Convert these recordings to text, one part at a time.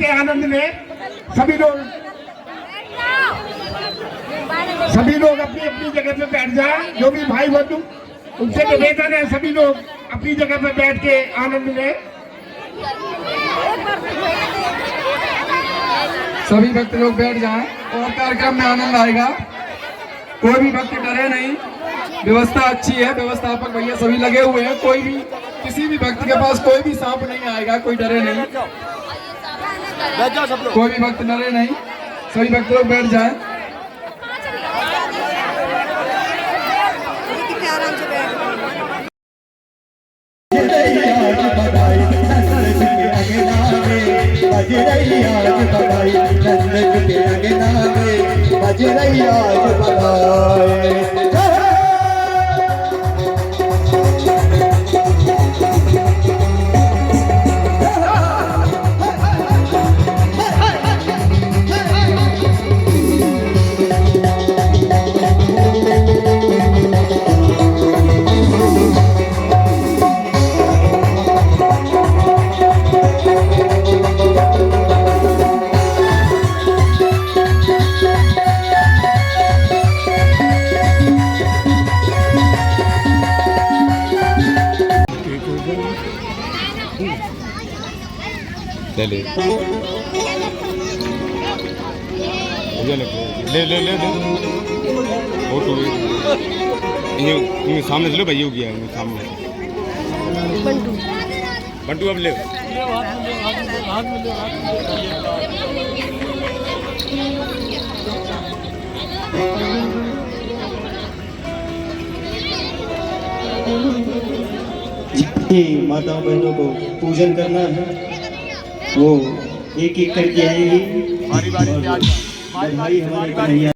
के आनंद लें। सभी लोग अपनी अपनी जगह पे बैठ जाएं। जो भी भाई बंधु उनसे निवेदन है, सभी लोग अपनी जगह पे बैठ के आनंद लें। सभी भक्त लोग बैठ जाएं और कार्यक्रम में आनंद आएगा। कोई भी भक्त डरे नहीं, व्यवस्था अच्छी है, व्यवस्थापक भैया सभी लगे हुए हैं। कोई भी किसी भी भक्त के पास कोई भी सांप नहीं आएगा, कोई डरे नहीं, कोई भी भक्त डरे नहीं, सभी भक्त लोग बैठ जाएं। ले ले वो तो सामने चलो भाई, हो गया सामने बंटू अब ले। जितनी माताओं बहनों को पूजन करना है वो एक एक करके आएगी। बधाई हमारे कन्हैया।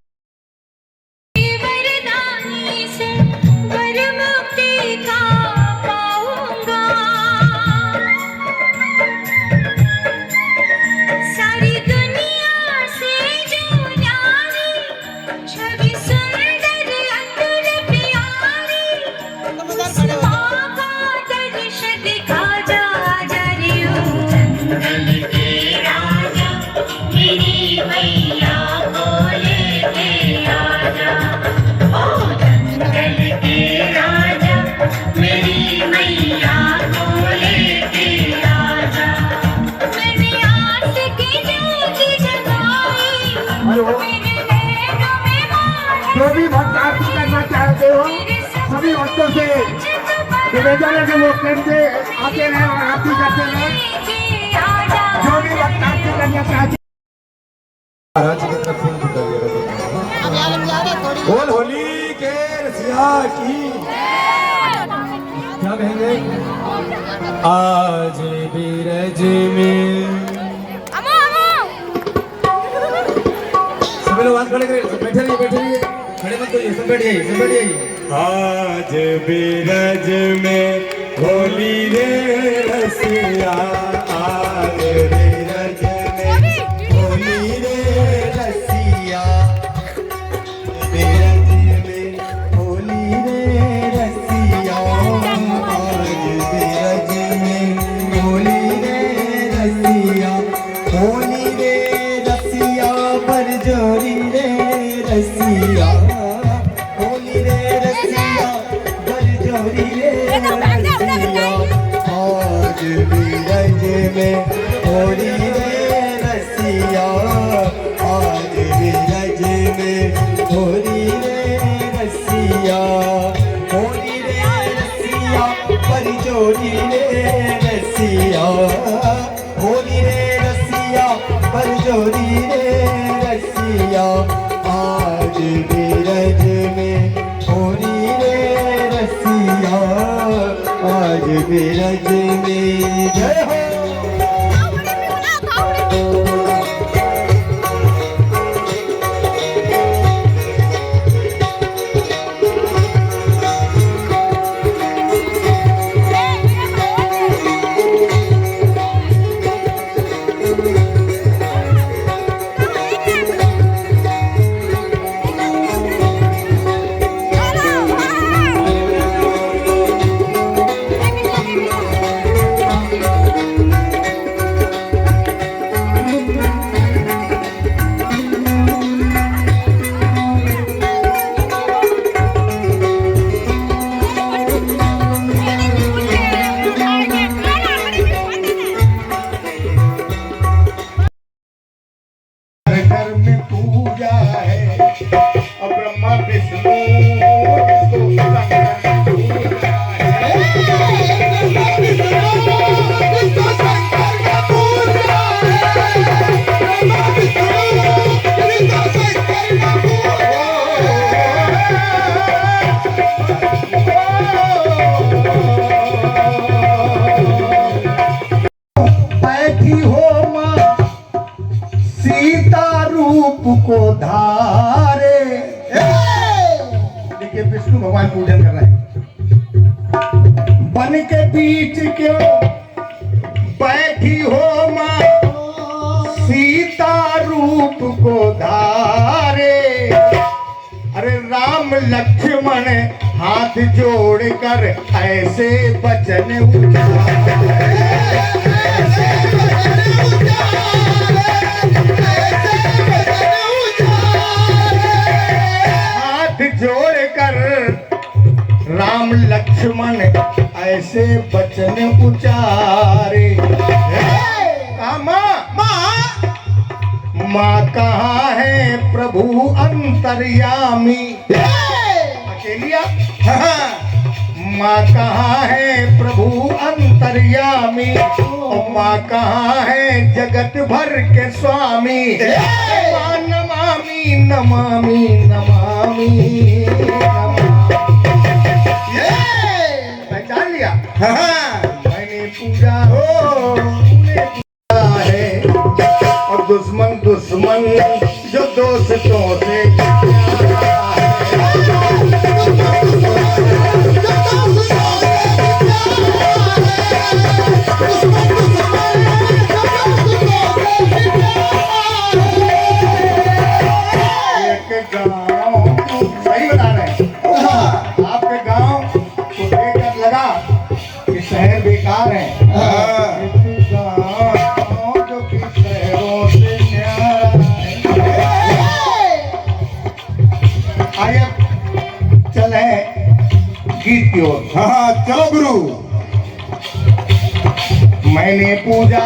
जो भी भक्त आरती करना चाहते हो, सभी भक्तों से निवेदन है कि वो करते आते रहे और आरती करते रहे। जो भी भक्त आरती करना चाहते बोल होली के रसिया की क्या कहेंगे। आज बीरज में सभी लोग हाथ खड़े करें, बैठे रहिए, खड़े मत होइए, सब बैठ जाइए, सब बैठ जाइए। आज बीरज में होली रे रसिया, आज बीरज में होली रे रसिया, बीरज में होली रे रसिया, आज बीरज में होली रे रसिया, होली रे रसिया पर जोरी रे रसिया, होली रे रसिया पर जोरी रे रसिया, आज बीरज में होली रे रसिया, आज बीरज में होली रे रसिया, होली रे रसिया पर जोरी रे रसिया, होली रे रसिया पर जोरी रे रसिया, आज बीरज में होली रे रसिया, आज बीरज में जय हो। भगवान पूजन कर रहे हैं। बन के बीच क्यों बैठी हो माँ, सीता रूप को धारे। अरे राम लक्ष्मण हाथ जोड़कर ऐसे वचन हाथ जोड़कर राम लक्ष्मण ऐसे वचन उचारे। माँ कहाँ है प्रभु अंतर्यामी, अकेलिया माँ कहाँ है प्रभु अंतर्यामी, और माँ कहाँ है जगत भर के स्वामी। माँ नमामि नमामि नमामि पहचान लिया। मैंने पूजा तूने पूजा है, और दुश्मन दुश्मन जो दोस्तों से एक गाँव सही बता रहे हैं, आपके गाँव को लेकर लगा कि शहर बेकार है। चले गीत की ओर। हाँ चलो गुरु। मैंने पूजा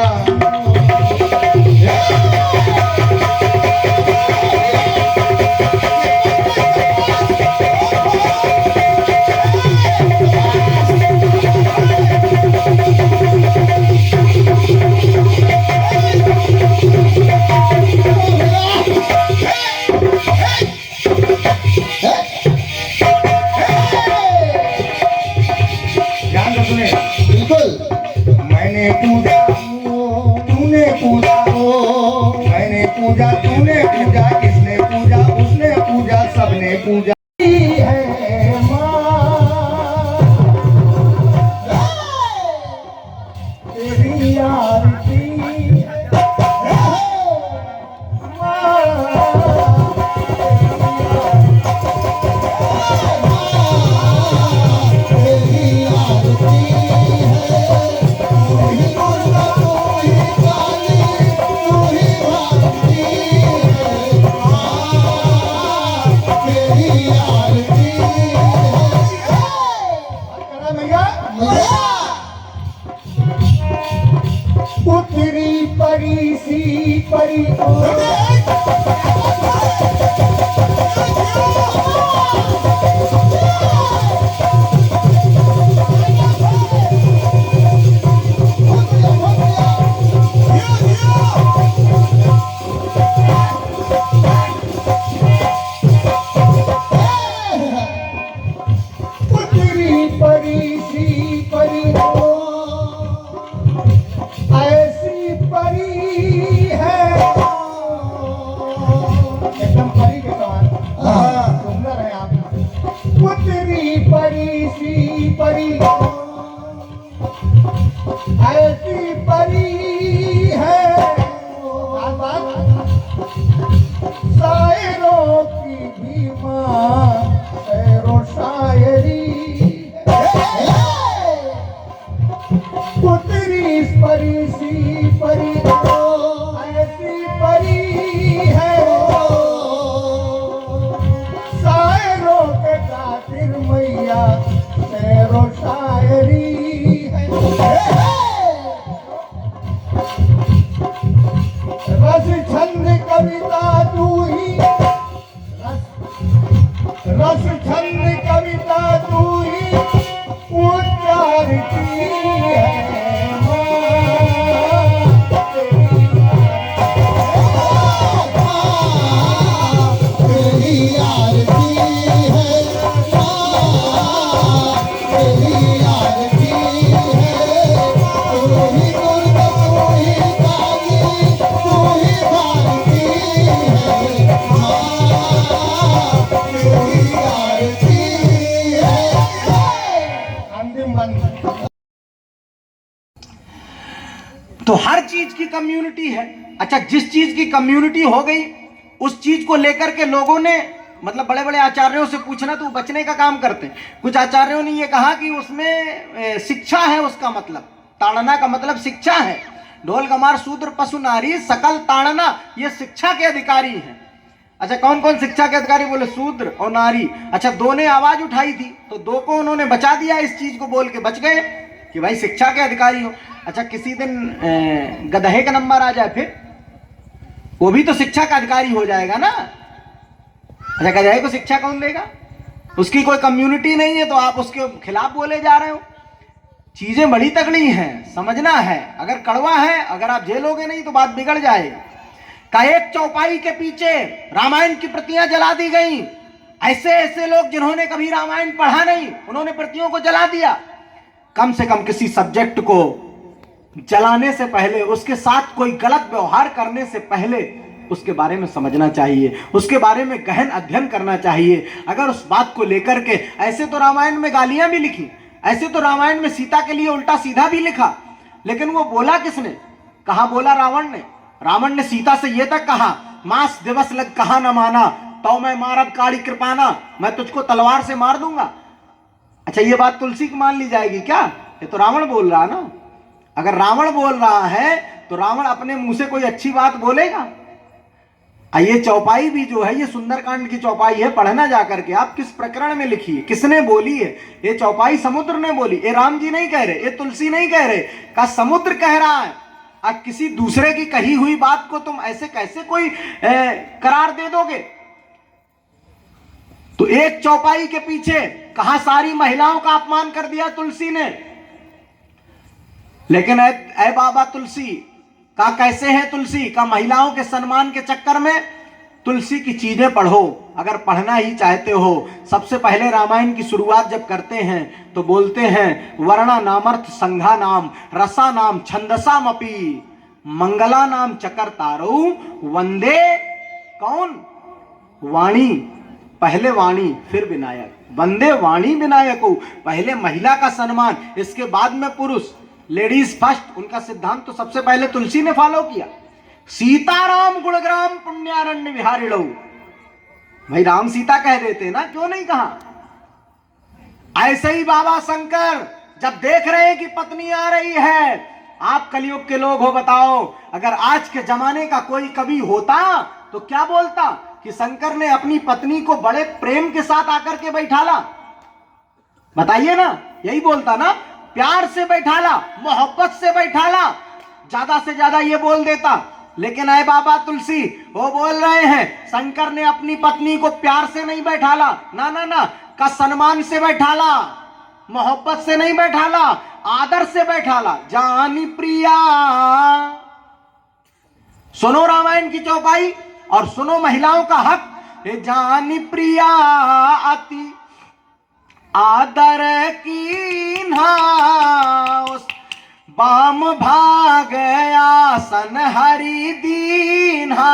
पूजा तूने पूजा, मैंने पूजा तूने पूजा, किसने पूजा उसने पूजा, सबने पूजा है माँ। तेरी आरती पुत्री परी सी परी ऐसी परी है शायरों की भी माँ, शेरो शायरी पुत्री परी सी परी ऐसी परी है शायरों के खातिर मैया, शेरो शायरी रस छंद कविता तू ही, रस छंद कविता तू ही उच्चारती है तेरी आरती है, तेरी आरती है। बंद। तो हर चीज की कम्युनिटी है। अच्छा, जिस चीज की कम्युनिटी हो गई उस चीज को लेकर के लोगों ने, मतलब बड़े बड़े आचार्यों से पूछना तो बचने का काम करते हैं। कुछ आचार्यों ने यह कहा कि उसमें शिक्षा है, उसका मतलब ताड़ना का मतलब शिक्षा है। ढोल गमार शूद्र पशु नारी सकल ताड़ना, ये शिक्षा के अधिकारी हैं। अच्छा, कौन कौन शिक्षा के अधिकारी? बोले शूद्र और नारी। अच्छा, दो ने आवाज उठाई थी तो दो को उन्होंने बचा दिया, इस चीज को बोल के बच गए कि भाई शिक्षा के अधिकारी हो। अच्छा, किसी दिन गधे का नंबर आ जाए फिर वो भी तो शिक्षा का अधिकारी हो जाएगा ना। अच्छा, गधे को शिक्षा कौन देगा? उसकी कोई कम्युनिटी नहीं है तो आप उसके खिलाफ बोले जा रहे हो। चीजें बड़ी तगड़ी हैं, समझना है। अगर कड़वा है, अगर आप झेलोगे नहीं तो बात बिगड़ जाएगी। का एक चौपाई के पीछे रामायण की प्रतियां जला दी गई। ऐसे ऐसे लोग जिन्होंने कभी रामायण पढ़ा नहीं, उन्होंने प्रतियों को जला दिया। कम से कम किसी सब्जेक्ट को जलाने से पहले, उसके साथ कोई गलत व्यवहार करने से पहले उसके बारे में समझना चाहिए, उसके बारे में गहन अध्ययन करना चाहिए। अगर उस बात को लेकर के, ऐसे तो रामायण में गालियां भी लिखी, ऐसे तो रामायण में सीता के लिए उल्टा सीधा भी लिखा, लेकिन वो बोला किसने? कहा बोला रावण ने। रावण ने सीता से यह तक कहा, मास दिवस लग कहा न माना, तो मैं मारब काड़ी कृपाना, मैं तुझको तलवार से मार दूंगा। अच्छा, ये बात तुलसी की मान ली जाएगी क्या? ये तो रावण बोल रहा ना। अगर रावण बोल रहा है तो रावण अपने मुंह से कोई अच्छी बात बोलेगा? ये चौपाई भी जो है, ये सुंदरकांड की चौपाई है, पढ़ना जाकर के आप किस प्रकरण में लिखी है, किसने बोली है। ये चौपाई समुद्र ने बोली, ये राम जी नहीं कह रहे, ये तुलसी नहीं कह रहे, का समुद्र कह रहा है। अब किसी दूसरे की कही हुई बात को तुम ऐसे कैसे कोई करार दे दोगे? तो एक चौपाई के पीछे कहा सारी महिलाओं का अपमान कर दिया तुलसी ने। लेकिन ऐ बाबा तुलसी का कैसे है? तुलसी का महिलाओं के सम्मान के चक्कर में तुलसी की चीजें पढ़ो, अगर पढ़ना ही चाहते हो। सबसे पहले रामायण की शुरुआत जब करते हैं तो बोलते हैं, वर्णा नामर्थ संघा नाम रसा नाम छंदसामपि मंगला नाम चकर तारौ वंदे। कौन? वाणी। पहले वाणी फिर विनायक, वंदे वाणी विनायक। पहले महिला का सम्मान, इसके बाद में पुरुष, लेडीज फर्स्ट। उनका सिद्धांत तो सबसे पहले तुलसी ने फॉलो किया। सीताराम गुणग्राम पुण्यारण्य विहारिणौ, भाई राम सीता कह देते ना, क्यों नहीं कहा? ऐसे ही बाबा शंकर जब देख रहे हैं कि पत्नी आ रही है, आप कलयुग के लोग हो, बताओ अगर आज के जमाने का कोई कवि होता तो क्या बोलता कि शंकर ने अपनी पत्नी को बड़े प्रेम के साथ आकर के बैठाला? बताइए ना, यही बोलता ना, प्यार से बैठाला, मोहब्बत से बैठाला, ज्यादा से ज्यादा ये बोल देता। लेकिन आए बाबा तुलसी वो बोल रहे हैं, शंकर ने अपनी पत्नी को प्यार से नहीं बैठाला, ना ना ना, का सम्मान से बैठाला, मोहब्बत से नहीं बैठाला, आदर से बैठाला। जानी प्रिया, सुनो रामायण की चौपाई और सुनो महिलाओं का हक। जानी प्रिया अति आदर की उस बाम भाग आसन हरि दीन्हा।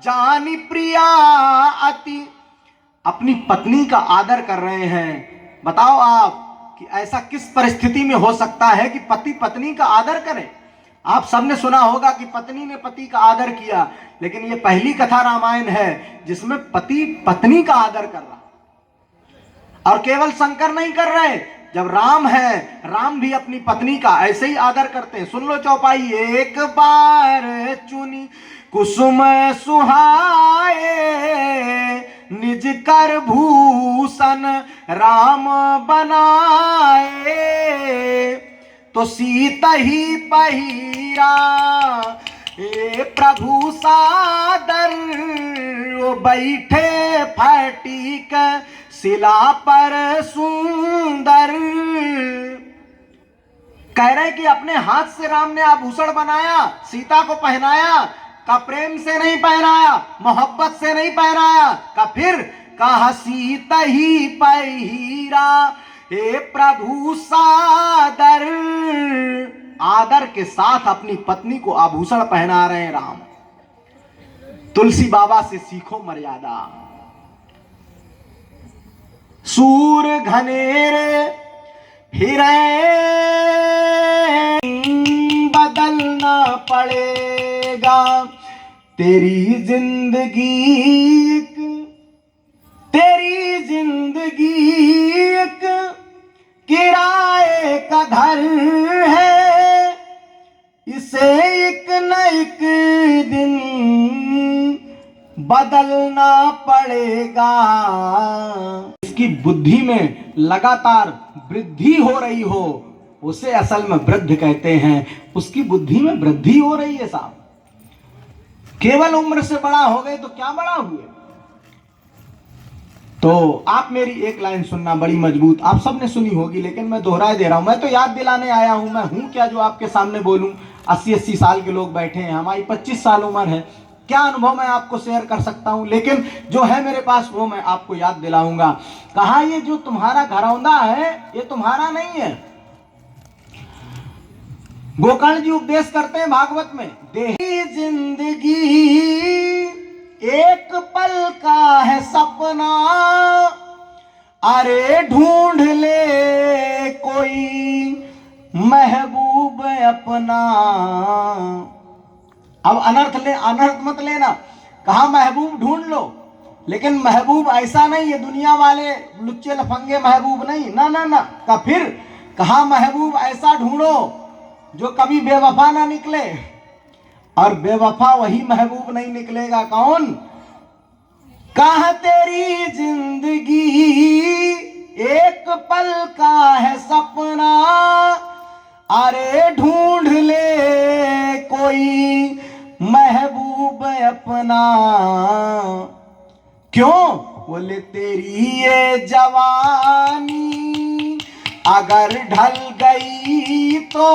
जानी प्रिया अति, अपनी पत्नी का आदर कर रहे हैं। बताओ आप कि ऐसा किस परिस्थिति में हो सकता है कि पति पत्नी का आदर करे? आप सबने सुना होगा कि पत्नी ने पति का आदर किया, लेकिन यह पहली कथा रामायण है जिसमें पति पत्नी का आदर कर रहा। और केवल शंकर नहीं कर रहे, जब राम है, राम भी अपनी पत्नी का ऐसे ही आदर करते हैं। सुन लो चौपाई। एक बार चुनी कुसुम सुहाए, निज कर भूषण राम बनाए, तो सीता ही पहिरा प्रभु सादर, बैठे फटीक शिला पर सुंदर। कह रहे कि अपने हाथ से राम ने आभूषण बनाया, सीता को पहनाया, का प्रेम से नहीं पहनाया, मोहब्बत से नहीं पहनाया, का फिर कहा सीता ही पहिरा हे प्रभु सादर। आदर के साथ अपनी पत्नी को आभूषण पहना रहे हैं राम। तुलसी बाबा से सीखो मर्यादा। सूर घनेरे हिरे बदलना पड़ेगा, तेरी जिंदगी एक किराए का घर है, इसे एक न एक दिन बदलना पड़ेगा। इसकी बुद्धि में लगातार वृद्धि हो रही हो उसे असल में वृद्ध कहते हैं। उसकी बुद्धि में वृद्धि हो रही है साहब। केवल उम्र से बड़ा हो गए तो क्या बड़ा हुए। तो आप मेरी एक लाइन सुनना बड़ी मजबूत, आप सबने सुनी होगी लेकिन मैं दोहराए दे रहा हूं। मैं तो याद दिलाने आया हूं, मैं हूं क्या जो आपके सामने बोलूं। 80-80 साल के लोग बैठे हैं, हमारी 25 साल उम्र है, क्या अनुभव मैं आपको शेयर कर सकता हूं, लेकिन जो है मेरे पास वो मैं आपको याद दिलाऊंगा। कहा ये जो तुम्हारा घरौंदा है ये तुम्हारा नहीं है। गोकर्ण जी उपदेश करते हैं भागवत में, देही जिंदगी एक पल का है सपना, अरे ढूंढ ले कोई महबूब अपना। अब अनर्थ मत लेना, कहा महबूब ढूंढ लो, लेकिन महबूब ऐसा नहीं है दुनिया वाले लुच्चे लफंगे महबूब नहीं, ना ना ना। का फिर कहा महबूब ऐसा ढूंढो जो कभी बेवफा ना निकले, और बेवफा वही महबूब नहीं निकलेगा। कौन? कहा तेरी जिंदगी एक पल का है सपना, अरे ढूंढ ले कोई महबूब अपना। क्यों? बोले तेरी ये जवानी अगर ढल गई तो,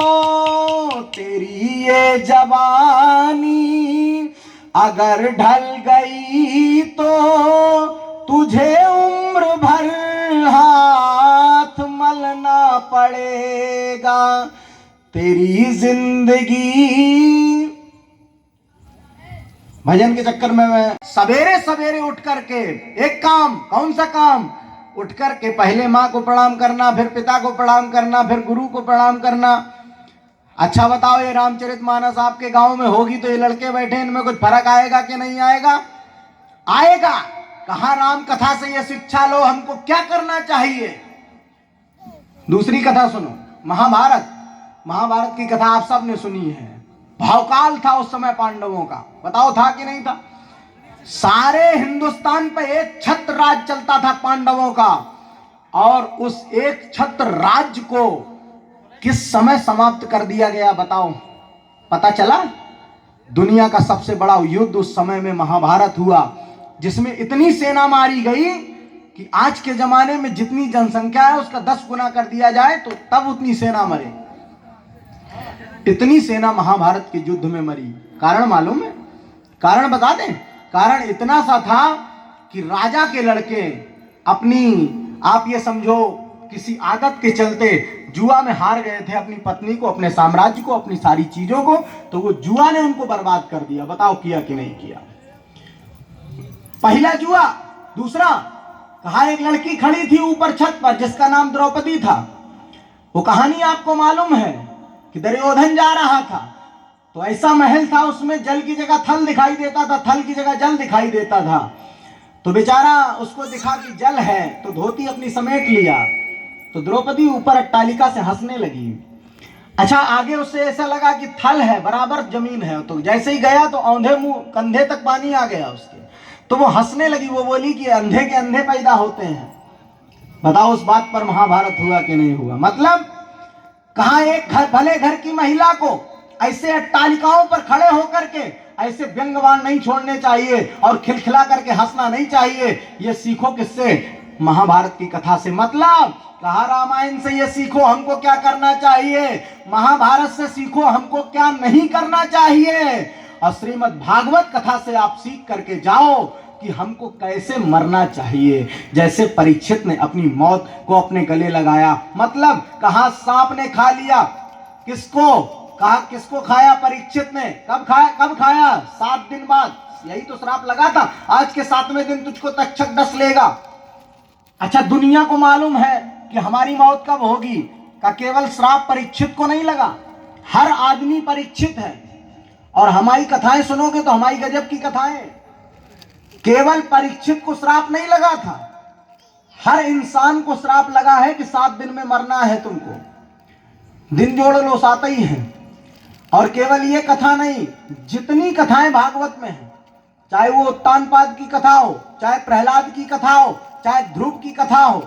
तेरी ये जवानी अगर ढल गई तो, तुझे उम्र भर हाथ मलना पड़ेगा। तेरी जिंदगी, भजन के चक्कर में मैं सवेरे सवेरे उठ करके एक काम, कौन सा काम? उठ करके पहले माँ को प्रणाम करना, फिर पिता को प्रणाम करना, फिर गुरु को प्रणाम करना। अच्छा बताओ, ये रामचरितमानस आपके गांव में होगी तो ये लड़के बैठे इनमें कुछ फर्क आएगा कि नहीं आएगा? आएगा। कहा राम कथा से ये शिक्षा लो हमको क्या करना चाहिए। दूसरी कथा सुनो, महाभारत की कथा आप सब ने सुनी है। भावकाल था उस समय पांडवों का, बताओ था कि नहीं था? सारे हिंदुस्तान पे एक छत्र राज चलता था पांडवों का, और उस एक छत्र राज्य को किस समय समाप्त कर दिया गया बताओ? पता चला? दुनिया का सबसे बड़ा युद्ध उस समय में महाभारत हुआ, जिसमें इतनी सेना मारी गई कि आज के जमाने में जितनी जनसंख्या है उसका 10 गुना कर दिया जाए तो तब उतनी सेना मरे। इतनी सेना महाभारत के युद्ध में मरी। कारण मालूम है? कारण बता दें। कारण इतना सा था कि राजा के लड़के अपनी, आप ये समझो किसी आदत के चलते जुआ में हार गए थे अपनी पत्नी को, अपने साम्राज्य को, अपनी सारी चीजों को, तो वो जुआ ने उनको बर्बाद कर दिया। बताओ किया कि नहीं किया? पहला जुआ। दूसरा, कहा एक लड़की खड़ी थी ऊपर छत पर जिसका नाम द्रौपदी था। वो कहानी आपको मालूम है कि दुर्योधन जा रहा था तो ऐसा महल था उसमें जल की जगह थल दिखाई देता था, थल की जगह जल दिखाई देता था। तो बेचारा उसको दिखा कि जल है तो धोती अपनी समेट लिया। तो द्रौपदी ऊपर अट्टालिका से हंसने लगी। अच्छा, आगे उससे ऐसा लगा कि थल है, बराबर जमीन है, तो जैसे ही गया तो औंधे मुंह कंधे तक पानी आ गया उसके। तो वो हंसने लगी। वो बोली कि अंधे के अंधे पैदा होते हैं। बताओ उस बात पर महाभारत हुआ कि नहीं हुआ? मतलब कहा एक भले घर की महिला को ऐसे अट्टालिकाओं पर खड़े होकर के ऐसे व्यंग्यवाण नहीं छोड़ने चाहिए और खिलखिला करके हंसना नहीं चाहिए। ये सीखो किससे? महाभारत की कथा से। मतलब कहा रामायण से ये सीखो हमको क्या करना चाहिए, महाभारत से सीखो हमको क्या नहीं करना चाहिए, और श्रीमद् भागवत कथा से आप सीख करके जाओ कि हमको कैसे मरना चाहिए। जैसे परीक्षित ने अपनी मौत को अपने गले लगाया। मतलब कहा सांप ने खा लिया किसको? कहा किसको खाया? परीक्षित ने। कब खाया? 7 दिन बाद। यही तो श्राप लगा था, आज के 7वें दिन तुझको तक्षक डस लेगा। अच्छा, दुनिया को मालूम है कि हमारी मौत कब होगी, का केवल श्राप परीक्षित को नहीं लगा, हर आदमी परीक्षित है। और हमारी कथाएं सुनोगे तो हमारी गजब की कथाएं, केवल परीक्षित को श्राप नहीं लगा था, हर इंसान को श्राप लगा है कि 7 दिन में मरना है तुमको। दिन जोड़ लो 7 ही है। और केवल ये कथा नहीं, जितनी कथाएं भागवत में हैं, चाहे वो उत्तानपाद की कथा हो, चाहे प्रहलाद की कथा हो, चाहे ध्रुव की कथा हो,